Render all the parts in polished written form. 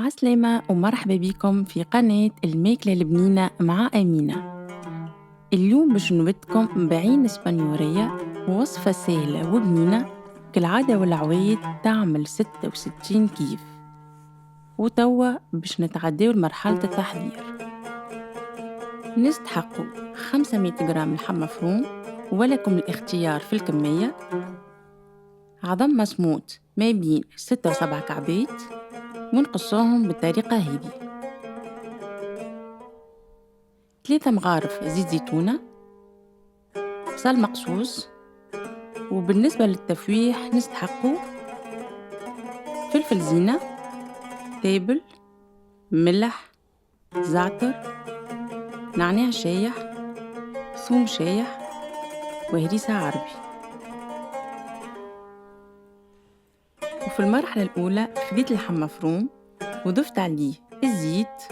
عسلامة ومرحبا بكم في قناة الماكلة البنينة مع أمينة. اليوم باش نودكم بعين اسبانيورية ووصفة سهلة وبنينة كالعادة والعوايد تعمل 66 كيف. وتوا باش نتعداو لمرحلة التحضير. نستحقوا 500 جرام لحم مفروم ولكم الاختيار في الكمية. عظم مسموط ما بين 6 و 7 كعبات ونقصوهم بالطريقة هذه. 3 مغارف زيت زيتونة، بصل مقصوص، وبالنسبة للتفويح نستحقوا فلفل زينة، تابل، ملح، زعتر، نعناع شايح، ثوم شايح، وهريسة عربي. وفي المرحلة الأولى خديت اللحم مفروم وضفت عليه الزيت،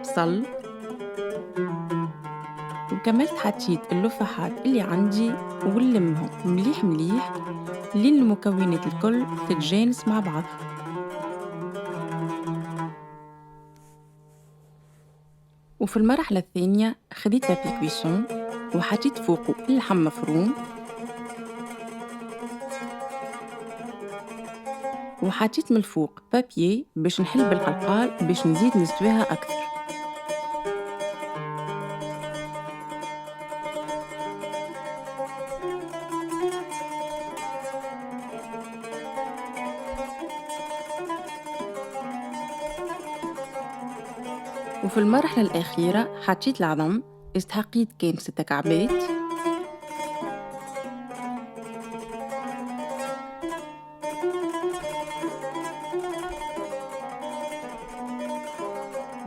بصل، وكملت حطيت اللفاحات اللي عندي ونلمهم مليح مليح لين المكونات الكل تتجانس مع بعضها. وفي المرحلة الثانية خديت بابي كويسون وحطيت فوقه اللحم مفروم وحطيت من الفوق بابيي باش نحل بالقلقال باش نزيد نستويها أكثر. وفي المرحلة الأخيرة حطيت العظم، استحقيت كان 6 كعبات.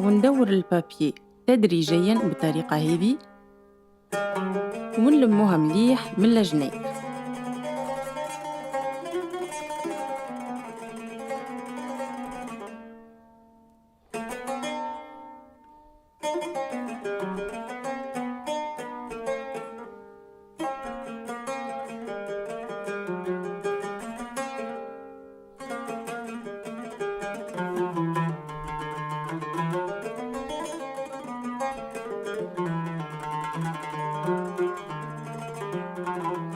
وندور البابي تدريجيا بالطريقة هذه ونلموها مليح من الجناب.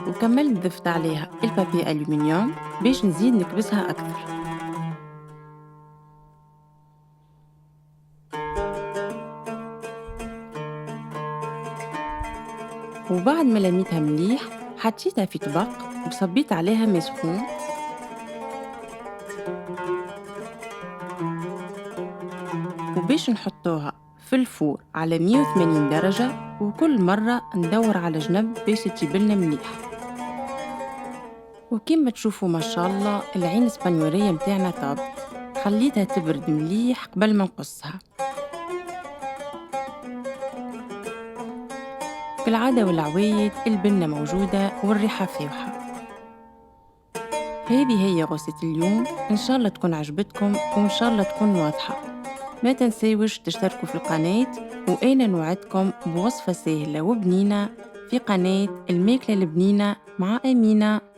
وكملت ضفت عليها البابي ألومنيوم باش نزيد نكبسها أكثر. وبعد ما لميتها مليح حطيتها في طبق وصبيت عليها ماء سخون. وباش نحطوها في الفور على 180 درجة وكل مرة ندور على جنب باش تجيبلنا مليح. وكما تشوفوا ما شاء الله العين الاسبانيورية متاعنا طابت، خليتها تبرد مليح قبل ما نقصها. كالعادة والعوايد البنة موجودة والريحة فاوحة. هذه هي غرفة اليوم، إن شاء الله تكون عجبتكم وإن شاء الله تكون واضحة. ما تنسيوش تشتركوا في القناة، وأنا نوعدكم بوصفة سهلة وبنينة في قناة الماكلة البنينة مع أمينة.